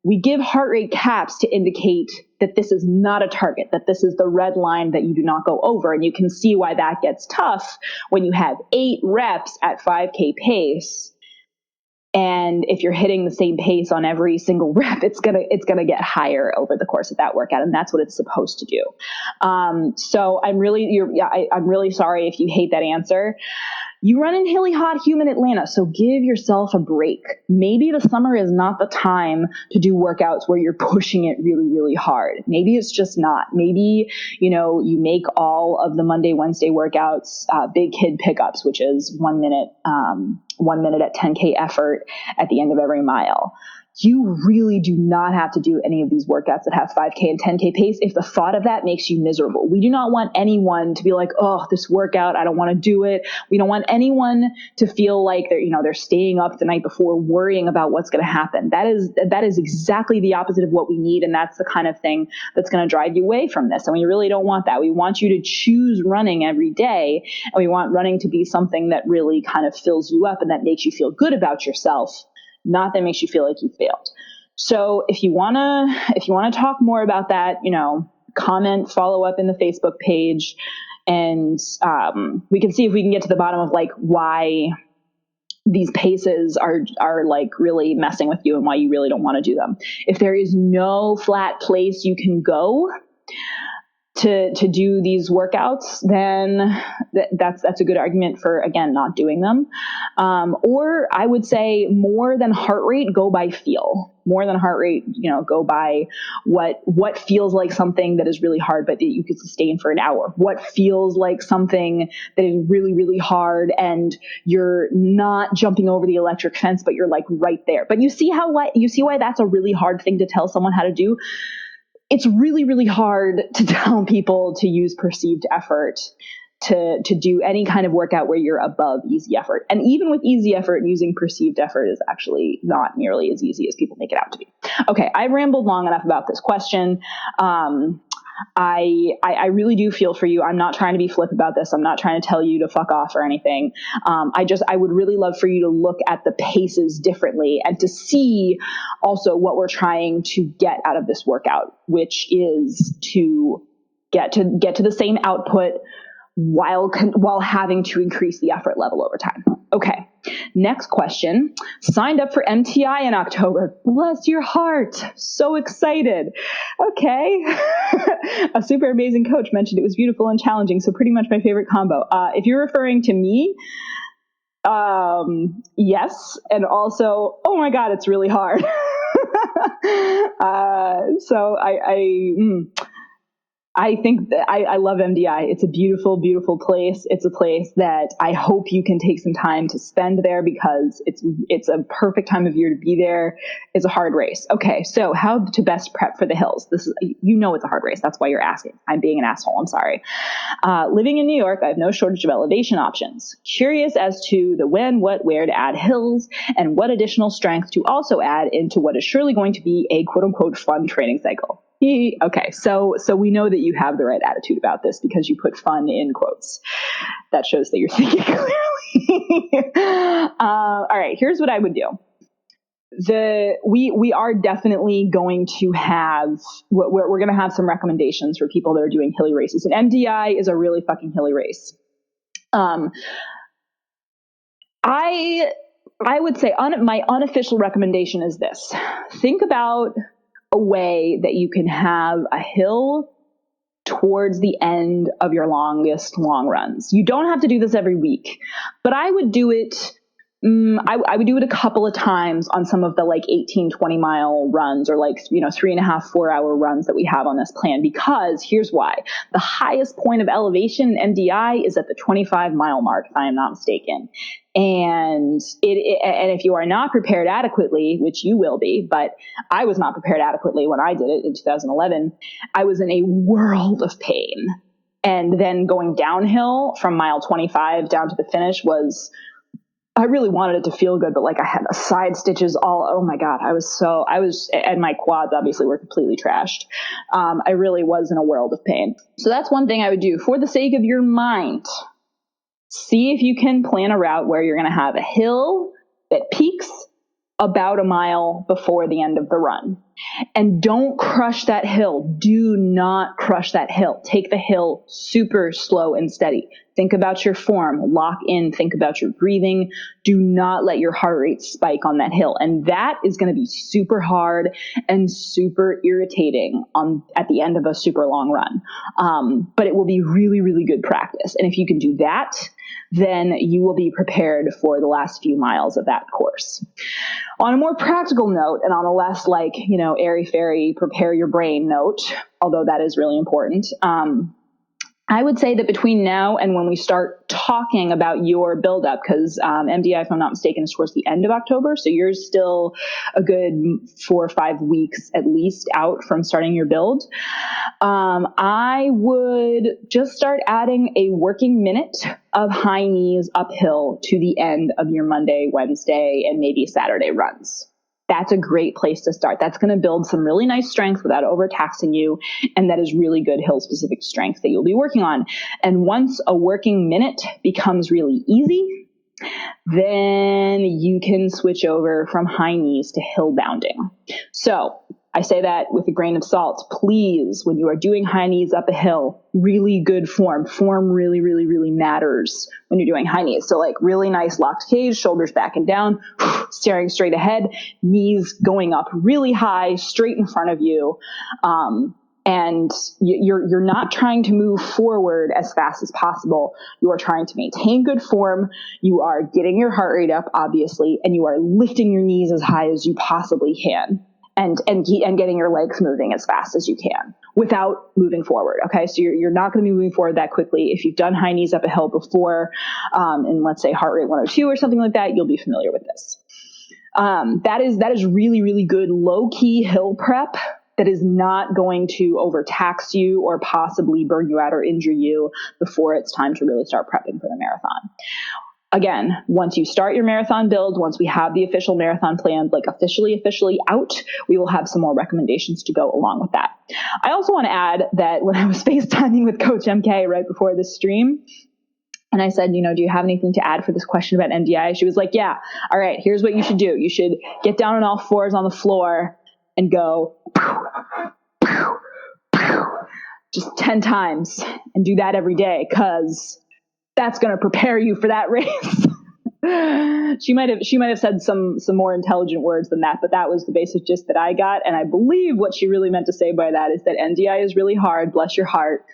we give heart rate caps to indicate that this is not a target, that this is the red line that you do not go over. And you can see why that gets tough when you have 8 reps at 5K pace. And if you're hitting the same pace on every single rep, it's gonna get higher over the course of that workout, and that's what it's supposed to do. So I'm really sorry if you hate that answer. You run in hilly hot, humid Atlanta, so give yourself a break. Maybe the summer is not the time to do workouts where you're pushing it really, really hard. Maybe it's just not. Maybe, you make all of the Monday, Wednesday workouts, big kid pickups, which is 1 minute at 10K effort at the end of every mile. You really do not have to do any of these workouts that have 5K and 10K pace if the thought of that makes you miserable. We do not want anyone to be like, oh, this workout, I don't want to do it. We don't want anyone to feel like they're staying up the night before worrying about what's going to happen. That is exactly the opposite of what we need. And that's the kind of thing that's going to drive you away from this. And we really don't want that. We want you to choose running every day. And we want running to be something that really kind of fills you up and that makes you feel good about yourself, not that makes you feel like you failed. So if you want to talk more about that, comment, follow up in the Facebook page, and we can see if we can get to the bottom of like why these paces are like really messing with you and why you really don't want to do them. If there is no flat place you can go to do these workouts, then that's a good argument for, again, not doing them. Or I would say more than heart rate, go by feel. More than heart rate, go by what feels like something that is really hard, but that you could sustain for an hour. What feels like something that is really, really hard and you're not jumping over the electric fence, but you're like right there. But you see why that's a really hard thing to tell someone how to do? It's really, really hard to tell people to use perceived effort to do any kind of workout where you're above easy effort. And even with easy effort, using perceived effort is actually not nearly as easy as people make it out to be. Okay, I've rambled long enough about this question. I really do feel for you. I'm not trying to be flip about this. I'm not trying to tell you to fuck off or anything. I would really love for you to look at the paces differently and to see also what we're trying to get out of this workout, which is to get to the same output while having to increase the effort level over time. Okay. Next question. Signed up for MTI in October. Bless your heart. So excited. Okay. A super amazing coach mentioned it was beautiful and challenging. So pretty much my favorite combo. If you're referring to me, yes. And also, oh my God, it's really hard. So I think that I love MDI. It's a beautiful, beautiful place. It's a place that I hope you can take some time to spend there because it's a perfect time of year to be there. It's a hard race. Okay, so how to best prep for the hills? This is, it's a hard race. That's why you're asking. I'm being an asshole. I'm sorry. Living in New York, I have no shortage of elevation options. Curious as to the when, what, where to add hills and what additional strength to also add into what is surely going to be a quote unquote fun training cycle. Okay, so we know that you have the right attitude about this because you put fun in quotes. That shows that you're thinking clearly. All right, here's what I would do. We are definitely going to have, we're going to have some recommendations for people that are doing hilly races. And MDI is a really fucking hilly race. I would say my unofficial recommendation is this. Think about a way that you can have a hill towards the end of your longest long runs. You don't have to do this every week, but I would do it I would do it a couple of times on some of the like 18, 20 mile runs or like, 3.5, 4 hour runs that we have on this plan, because here's why. The highest point of elevation in MDI is at the 25-mile mark, if I am not mistaken. And if you are not prepared adequately, which you will be, but I was not prepared adequately when I did it in 2011, I was in a world of pain. And then going downhill from mile 25 down to the finish I really wanted it to feel good, but like I had the side stitches oh my God, and my quads obviously were completely trashed. I really was in a world of pain. So that's one thing I would do for the sake of your mind. See if you can plan a route where you're going to have a hill that peaks about a mile before the end of the run. And don't crush that hill. Do not crush that hill. Take the hill super slow and steady. Think about your form. Lock in. Think about your breathing. Do not let your heart rate spike on that hill. And that is going to be super hard and super irritating at the end of a super long run. But it will be really, really good practice. And if you can do that, then you will be prepared for the last few miles of that course. On a more practical note, and on a less like, airy-fairy prepare your brain note, although that is really important, I would say that between now and when we start talking about your buildup, because MDI, if I'm not mistaken, is towards the end of October, so you're still a good 4 or 5 weeks at least out from starting your build, I would just start adding a working minute of high knees uphill to the end of your Monday, Wednesday, and maybe Saturday runs. That's a great place to start. That's going to build some really nice strength without overtaxing you. And that is really good hill-specific strength that you'll be working on. And once a working minute becomes really easy, then you can switch over from high knees to hill bounding. So I say that with a grain of salt. Please, when you are doing high knees up a hill, really good form. Form really, really, really matters when you're doing high knees. So like really nice locked gaze, shoulders back and down, staring straight ahead, knees going up really high, straight in front of you. And you're not trying to move forward as fast as possible. You are trying to maintain good form. You are getting your heart rate up, obviously, and you are lifting your knees as high as you possibly can. And getting your legs moving as fast as you can without moving forward. Okay. So you're not going to be moving forward that quickly. If you've done high knees up a hill before, in let's say heart rate 102 or something like that, you'll be familiar with this. That is really, really good low key hill prep that is not going to overtax you or possibly burn you out or injure you before it's time to really start prepping for the marathon. Again, once you start your marathon build, once we have the official marathon plan, like officially out, we will have some more recommendations to go along with that. I also want to add that when I was FaceTiming with Coach MK right before this stream, and I said, do you have anything to add for this question about MDI? She was like, yeah, all right, here's what you should do. You should get down on all fours on the floor and go just 10 times and do that every day, because that's going to prepare you for that race. She might have said some more intelligent words than that, but that was the basic gist that I got. And I believe what she really meant to say by that is that NDI is really hard. Bless your heart.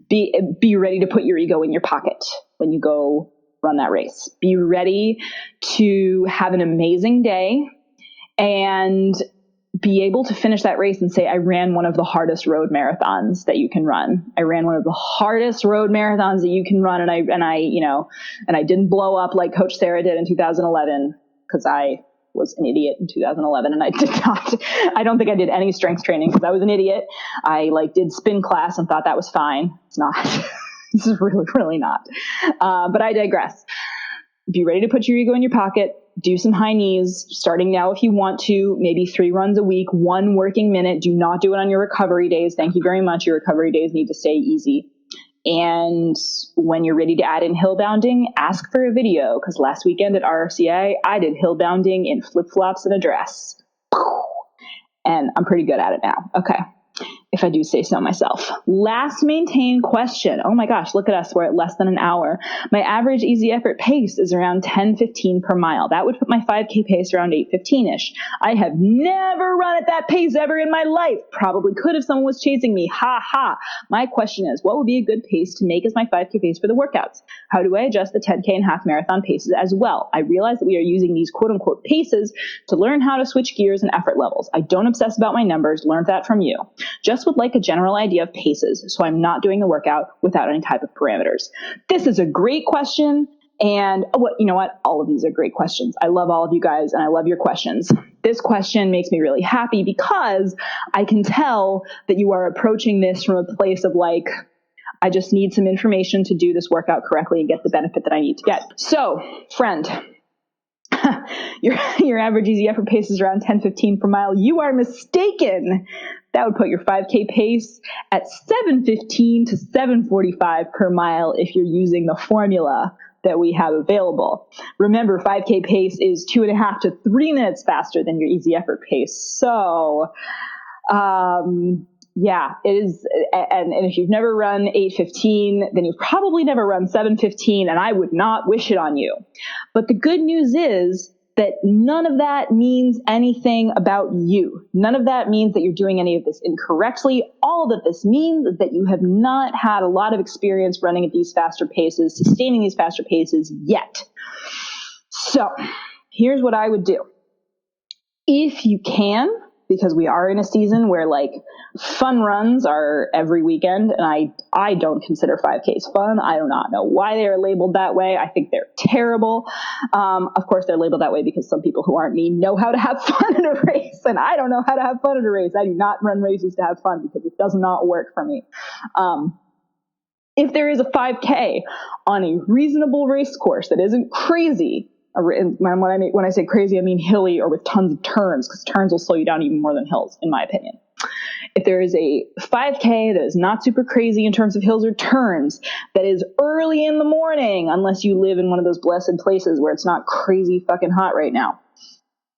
Be ready to put your ego in your pocket when you go run that race. Be ready to have an amazing day and be able to finish that race and say, I ran one of the hardest road marathons that you can run. I ran one of the hardest road marathons that you can run. And I didn't blow up like Coach Sarah did in 2011, because I was an idiot in 2011. And I don't think I did any strength training because I was an idiot. I did spin class and thought that was fine. It's not. This is really, really not. But I digress. Be ready to put your ego in your pocket. Do some high knees, starting now if you want to, maybe 3 runs a week, 1 working minute. Do not do it on your recovery days. Thank you very much. Your recovery days need to stay easy. And when you're ready to add in hill bounding, ask for a video, because last weekend at RFCA, I did hill bounding in flip-flops and a dress. And I'm pretty good at it now. Okay. if I do say so myself. Last maintained question. Oh my gosh, look at us. We're at less than an hour. My average easy effort pace is around 10:15 per mile. That would put my 5K pace around 8:15-ish. I have never run at that pace ever in my life. Probably could if someone was chasing me. Ha ha. My question is, what would be a good pace to make as my 5K pace for the workouts? How do I adjust the 10K and half marathon paces as well? I realize that we are using these quote unquote paces to learn how to switch gears and effort levels. I don't obsess about my numbers. Learned that from you. Just would like a general idea of paces, so I'm not doing the workout without any type of parameters. This is a great question, and you know what? All of these are great questions. I love all of you guys, and I love your questions. This question makes me really happy because I can tell that you are approaching this from a place of like, I just need some information to do this workout correctly and get the benefit that I need to get. So, friend, your average easy effort pace is around 10:15 per mile. You are mistaken. That would put your 5K pace at 7:15 to 7:45 per mile if you're using the formula that we have available. Remember, 5K pace is 2.5 to 3 minutes faster than your easy effort pace. So, yeah, it is. And if you've never run 8:15, then you've probably never run 7:15, and I would not wish it on you. But the good news is that none of that means anything about you. None of that means that you're doing any of this incorrectly. All that this means is that you have not had a lot of experience running at these faster paces, sustaining these faster paces yet. So here's what I would do. If you can, because we are in a season where like fun runs are every weekend, and I don't consider 5Ks fun. I do not know why they are labeled that way. I think they're terrible. Of course, they're labeled that way because some people who aren't me know how to have fun in a race, and I don't know how to have fun in a race. I do not run races to have fun because it does not work for me. If there is a 5K on a reasonable race course that isn't crazy, when I say crazy, I mean hilly or with tons of turns, because turns will slow you down even more than hills, in my opinion. If there is a 5K that is not super crazy in terms of hills or turns, that is early in the morning, unless you live in one of those blessed places where it's not crazy fucking hot right now,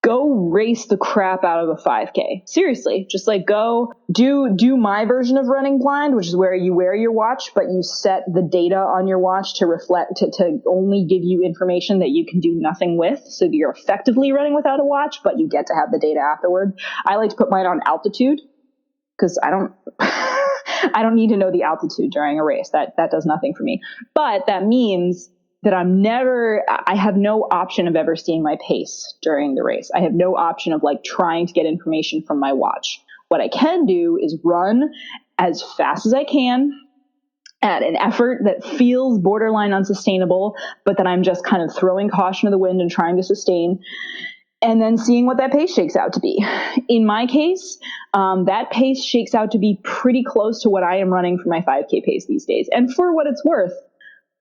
go race the crap out of a 5K. Seriously, just like go do my version of running blind, which is where you wear your watch, but you set the data on your watch to reflect, to only give you information that you can do nothing with. So you're effectively running without a watch, but you get to have the data afterward. I like to put mine on altitude because I don't need to know the altitude during a race. That does nothing for me. But that means that I have no option of ever seeing my pace during the race. I have no option of like trying to get information from my watch. What I can do is run as fast as I can at an effort that feels borderline unsustainable, but that I'm just kind of throwing caution to the wind and trying to sustain, and then seeing what that pace shakes out to be. In my case, that pace shakes out to be pretty close to what I am running for my 5K pace these days. And for what it's worth,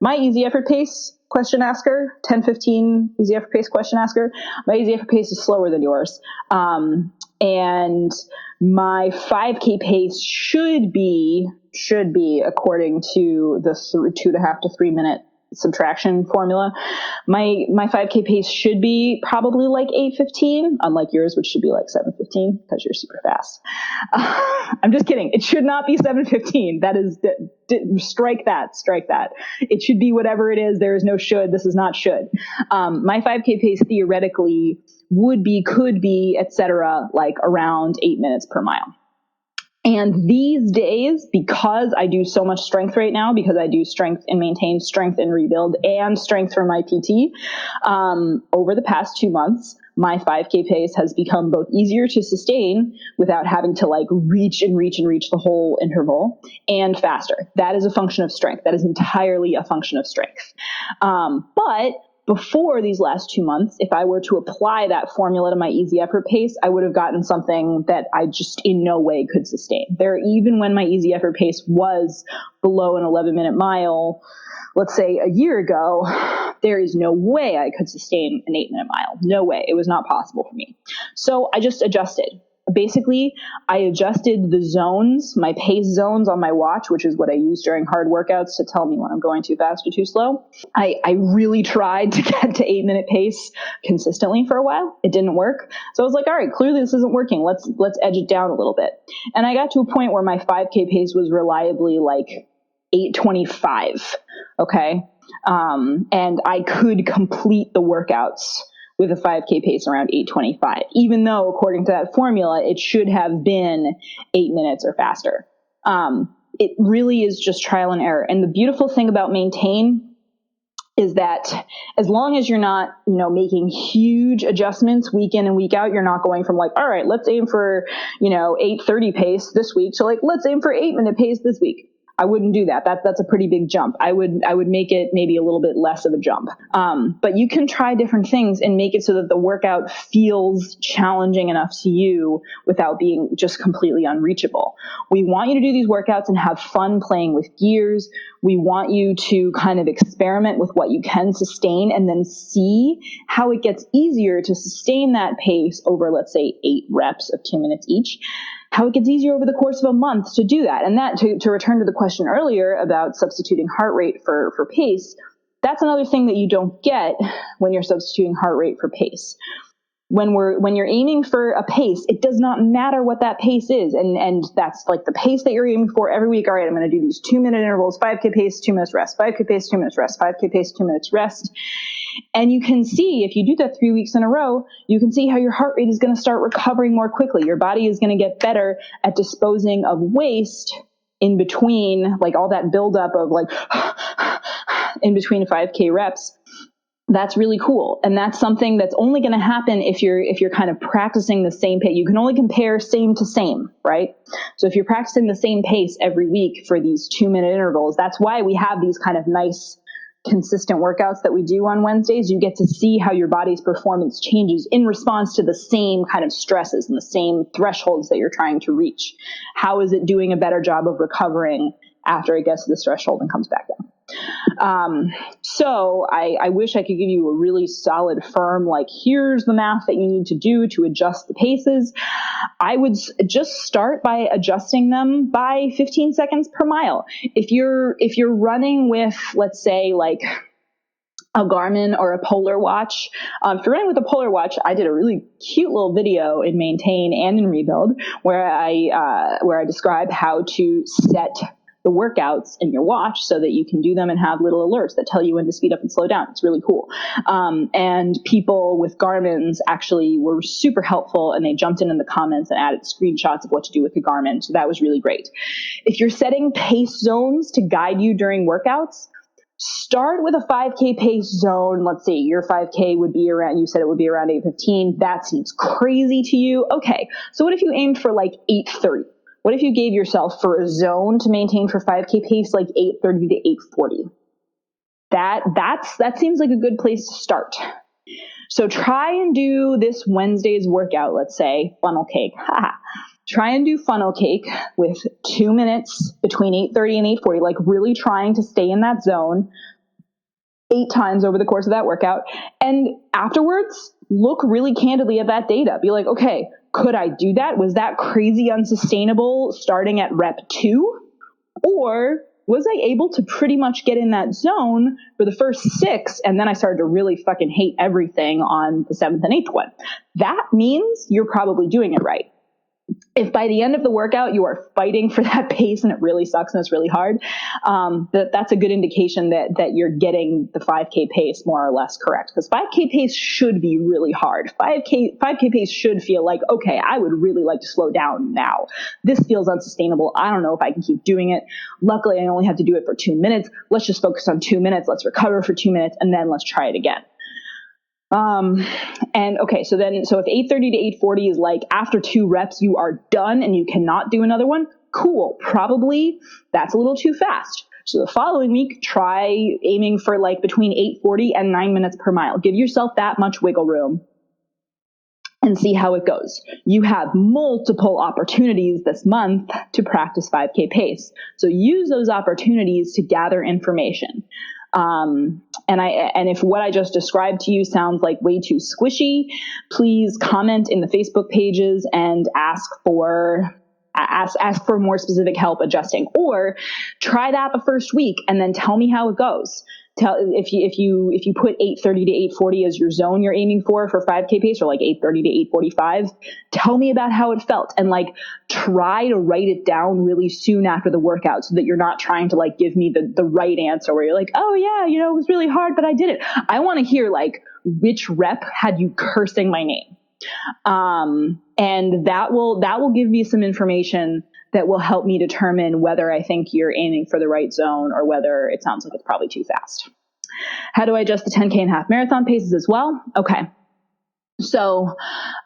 my easy effort pace question asker, 10:15 easy effort pace question asker, my easy effort pace is slower than yours. And my 5K pace should be, according to the 2.5 to 3 minute subtraction formula, my 5K pace should be probably like 8:15, unlike yours, which should be like 7:15 because you're super fast. I'm just kidding. It should not be 7:15. That is, strike that. It should be whatever it is. There is no should. This is not should. My 5K pace theoretically would be, could be, etc., like around 8 minutes per mile. And these days, because I do so much strength right now, because I do strength and maintain strength and rebuild and strength for my PT, over the past 2 months, my 5K pace has become both easier to sustain without having to like reach the whole interval, and faster. That is a function of strength. That is entirely a function of strength. But before these last 2 months, if I were to apply that formula to my easy effort pace, I would have gotten something that I just in no way could sustain. Even when my easy effort pace was below an 11-minute mile, let's say a year ago, there is no way I could sustain an 8-minute mile. No way. It was not possible for me. So I just adjusted. basically I adjusted the zones, my pace zones on my watch, which is what I use during hard workouts to tell me when I'm going too fast or too slow. I really tried to get to 8-minute pace consistently for a while. It didn't work. So I was like, all right, clearly this isn't working. Let's edge it down a little bit. And I got to a point where my 5K pace was reliably like 8:25. Okay. And I could complete the workouts with a 5K pace around 8:25, even though according to that formula, it should have been 8 minutes or faster. It really is just trial and error. And the beautiful thing about Maintain is that as long as you're not, making huge adjustments week in and week out, you're not going from like, all right, let's aim for, 8:30 pace this week. So like, let's aim for 8-minute pace this week. I wouldn't do that. That's a pretty big jump. I would make it maybe a little bit less of a jump. But you can try different things and make it so that the workout feels challenging enough to you without being just completely unreachable. We want you to do these workouts and have fun playing with gears. We want you to kind of experiment with what you can sustain and then see how it gets easier to sustain that pace over, let's say, 8 reps of 2 minutes each. How it gets easier over the course of a month to do that. And that, to return to the question earlier about substituting heart rate for pace, that's another thing that you don't get when you're substituting heart rate for pace. When you're aiming for a pace, it does not matter what that pace is. And that's like the pace that you're aiming for every week. All right, I'm going to do these 2-minute intervals, 5K pace, 2 minutes rest, 5K pace, 2 minutes rest, 5K pace, 2 minutes rest. And you can see, if you do that 3 weeks in a row, you can see how your heart rate is going to start recovering more quickly. Your body is going to get better at disposing of waste in between, like all that buildup of like in between 5K reps. That's really cool. And that's something that's only going to happen if you're kind of practicing the same pace. You can only compare same to same, right? So if you're practicing the same pace every week for these 2-minute intervals, that's why we have these kind of nice, consistent workouts that we do on Wednesdays. You get to see how your body's performance changes in response to the same kind of stresses and the same thresholds that you're trying to reach. How is it doing a better job of recovering after it gets to this threshold and comes back down? So I wish I could give you a really solid, firm, like, here's the math that you need to do to adjust the paces. I would just start by adjusting them by 15 seconds per mile. If you're running with, let's say, like a Garmin or a Polar watch, if you're running with a Polar watch, I did a really cute little video in Maintain and in Rebuild where I describe how to set the workouts in your watch so that you can do them and have little alerts that tell you when to speed up and slow down. It's really cool. And people with Garmin's actually were super helpful, and they jumped in the comments and added screenshots of what to do with the Garmin. So that was really great. If you're setting pace zones to guide you during workouts, start with a 5K pace zone. Let's see, your 5K would be around, you said it would be around 8:15. That seems crazy to you. Okay. So what if you aimed for like 8:30? What if you gave yourself for a zone to maintain for 5K pace like 8:30 to 8:40? That seems like a good place to start. So try and do this Wednesday's workout, let's say, funnel cake. Try and do funnel cake with 2 minutes between 8:30 and 8:40, like really trying to stay in that zone 8 times over the course of that workout. And afterwards, look really candidly at that data. Be like, okay, could I do that? Was that crazy unsustainable starting at rep 2? Or was I able to pretty much get in that zone for the first 6, and then I started to really fucking hate everything on the 7th and 8th one? That means you're probably doing it right. If by the end of the workout you are fighting for that pace and it really sucks and it's really hard, that's a good indication that you're getting the 5K pace more or less correct. Because 5K pace should be really hard. 5K pace should feel like, okay, I would really like to slow down now. This feels unsustainable. I don't know if I can keep doing it. Luckily, I only have to do it for 2 minutes. Let's just focus on 2 minutes. Let's recover for 2 minutes, and then let's try it again. And okay, so if 8:30 to 8:40 is like after 2 reps, you are done and you cannot do another one, cool. Probably that's a little too fast. So the following week, try aiming for like between 8:40 and 9 minutes per mile. Give yourself that much wiggle room and see how it goes. You have multiple opportunities this month to practice 5K pace. So use those opportunities to gather information. And if what I just described to you sounds like way too squishy, please comment in the Facebook pages and ask for more specific help adjusting, or try that the first week and then tell me how it goes. If you put 8:30 to 8:40 as your zone you're aiming for 5K pace, or like 8:30 to 8:45, tell me about how it felt, and like try to write it down really soon after the workout so that you're not trying to like give me the right answer where you're like, oh yeah, it was really hard, but I did it. I want to hear like which rep had you cursing my name. And that will give me some information that will help me determine whether I think you're aiming for the right zone or whether it sounds like it's probably too fast. How do I adjust the 10K and half marathon paces as well? Okay. So,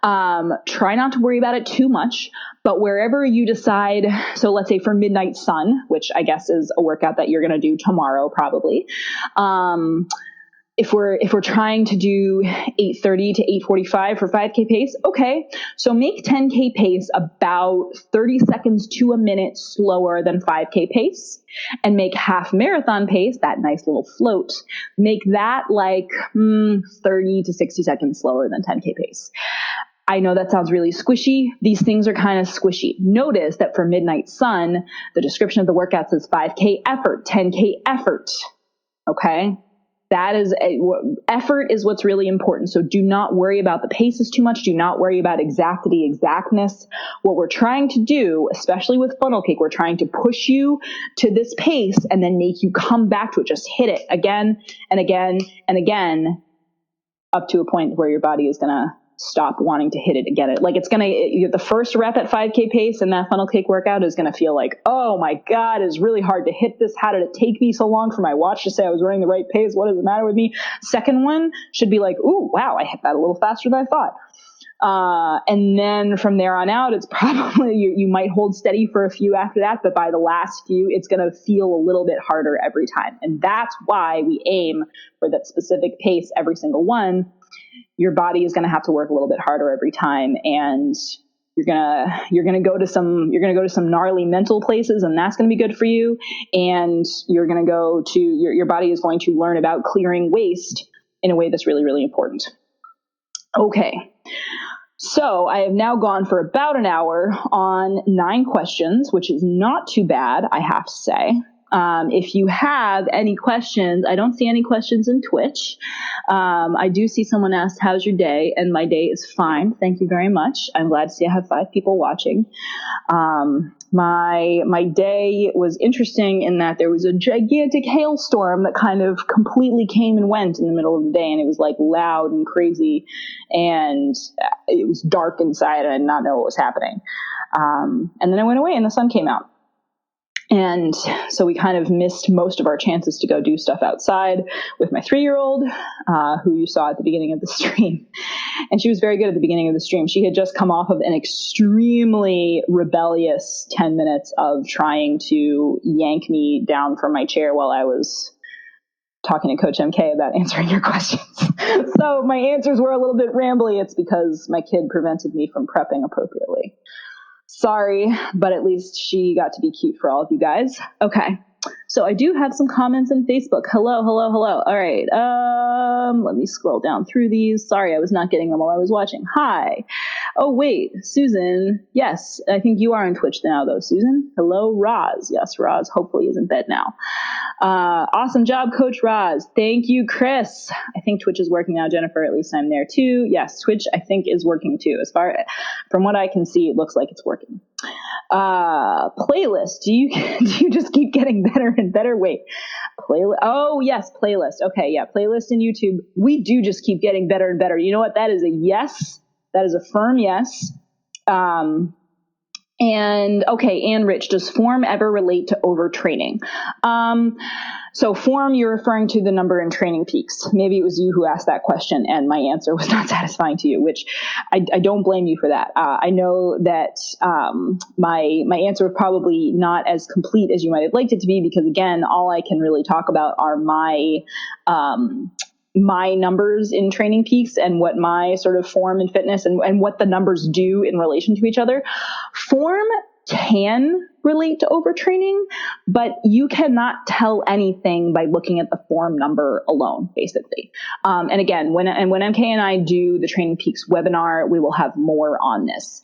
try not to worry about it too much, but wherever you decide, so let's say for Midnight Sun, which I guess is a workout that you're going to do tomorrow, probably, if we're trying to do 8:30 to 8:45 for 5K pace, okay, so make 10K pace about 30 seconds to a minute slower than 5K pace, and make half marathon pace, that nice little float, make that like 30 to 60 seconds slower than 10K pace. I know that sounds really squishy. These things are kind of squishy. Notice that for Midnight Sun, the description of the workout says 5K effort, 10K effort, okay? That is effort is what's really important. So do not worry about the paces too much. Do not worry about exactness. What we're trying to do, especially with funnel cake, we're trying to push you to this pace and then make you come back to it. Just hit it again and again and again up to a point where your body is going to stop wanting to hit it again. Like the first rep at 5K pace and that funnel cake workout is going to feel like, oh my God, it's really hard to hit this. How did it take me so long for my watch to say I was running the right pace? What does the matter with me? Second one should be like, ooh, wow, I hit that a little faster than I thought. And then from there on out, it's probably, you might hold steady for a few after that, but by the last few, it's going to feel a little bit harder every time. And that's why we aim for that specific pace every single one. Your body is going to have to work a little bit harder every time, and you're going to go to some gnarly mental places, and that's going to be good for you. And you're going to go to your body is going to learn about clearing waste in a way that's really, really important. Okay. So I have now gone for about an hour on 9 questions, which is not too bad, I have to say. If you have any questions, I don't see any questions in Twitch. I do see someone asked, how's your day? And my day is fine. Thank you very much. I'm glad to see I have 5 people watching. My day was interesting in that there was a gigantic hailstorm that kind of completely came and went in the middle of the day. And it was like loud and crazy. And it was dark inside. I did not know what was happening. And then it went away and the sun came out. And so we kind of missed most of our chances to go do stuff outside with my 3-year-old, who you saw at the beginning of the stream. And she was very good at the beginning of the stream. She had just come off of an extremely rebellious 10 minutes of trying to yank me down from my chair while I was talking to Coach MK about answering your questions. So my answers were a little bit rambly. It's because my kid prevented me from prepping appropriately. Sorry, but at least she got to be cute for all of you guys. Okay, so I do have some comments on Facebook. Hello. All right, let me scroll down through these. Sorry, I was not getting them while I was watching. Hi. Oh, wait, Susan. Yes, I think you are on Twitch now, though, Susan. Hello, Roz. Yes, Roz hopefully is in bed now. Awesome job, Coach Roz. Thank you, Chris. I think Twitch is working now, Jennifer. At least I'm there, too. Yes, Twitch, I think, is working, too. From what I can see, it looks like it's working. Playlist. Do you just keep getting better and better? Wait, playlist. Oh yes, playlist. Okay, yeah, playlist in YouTube. We do just keep getting better and better. You know what? That is a yes. That is a firm yes. And okay, and Rich, does form ever relate to overtraining? So form, you're referring to the number in Training Peaks. Maybe it was you who asked that question and my answer was not satisfying to you, which I don't blame you for that. I know that my answer was probably not as complete as you might have liked it to be, because again, all I can really talk about are my numbers in Training Peaks and what my sort of form and fitness and what the numbers do in relation to each other. Form can relate to overtraining, but you cannot tell anything by looking at the form number alone, basically. And again, when MK and I do the Training Peaks webinar, we will have more on this.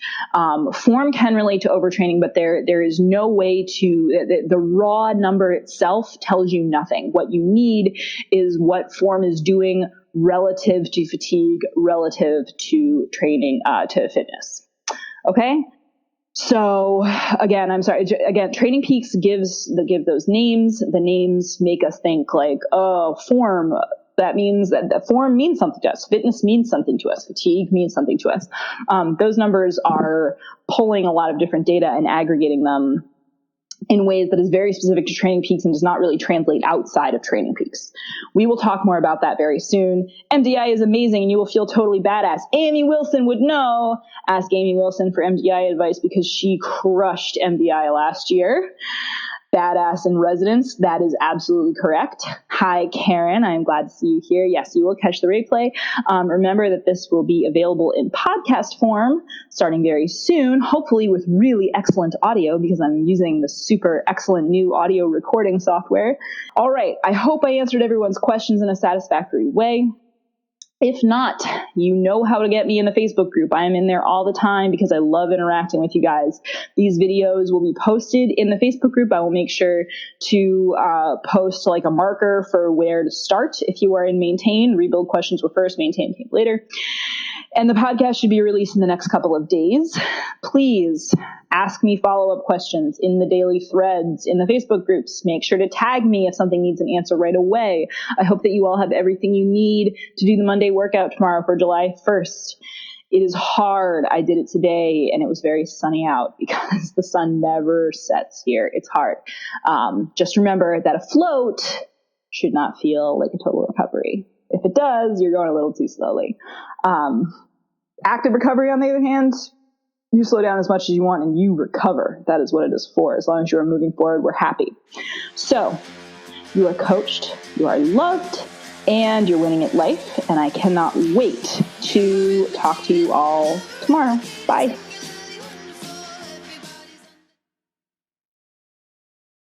Form can relate to overtraining, but there is no way to, the raw number itself tells you nothing. What you need is what form is doing relative to fatigue, relative to training, to fitness. Okay? So again, I'm sorry. Again, Training Peaks give those names. The names make us think like, oh, form. That means that the form means something to us. Fitness means something to us. Fatigue means something to us. Those numbers are pulling a lot of different data and aggregating them in ways that is very specific to Training Peaks and does not really translate outside of Training Peaks. We will talk more about that very soon. MDI is amazing and you will feel totally badass. Amy Wilson would know. Ask Amy Wilson for MDI advice because she crushed MDI last year. Badass in residence. That is absolutely correct. Hi, Karen. I'm glad to see you here. Yes, you will catch the replay. Remember that this will be available in podcast form starting very soon, hopefully with really excellent audio because I'm using the super excellent new audio recording software. All right. I hope I answered everyone's questions in a satisfactory way. If not, you know how to get me in the Facebook group. I am in there all the time because I love interacting with you guys. These videos will be posted in the Facebook group. I will make sure to post like a marker for where to start. If you are in Maintain, Rebuild questions were first, Maintain came later. And the podcast should be released in the next couple of days. Please ask me follow-up questions in the daily threads, in the Facebook groups. Make sure to tag me if something needs an answer right away. I hope that you all have everything you need to do the Monday workout tomorrow for July 1st. It is hard. I did it today and it was very sunny out because the sun never sets here. It's hard. Just remember that a float should not feel like a total recovery. If it does, you're going a little too slowly. Active recovery, on the other hand, you slow down as much as you want and you recover. That is what it is for. As long as you are moving forward, we're happy. So you are coached, you are loved, and you're winning at life. And I cannot wait to talk to you all tomorrow. Bye.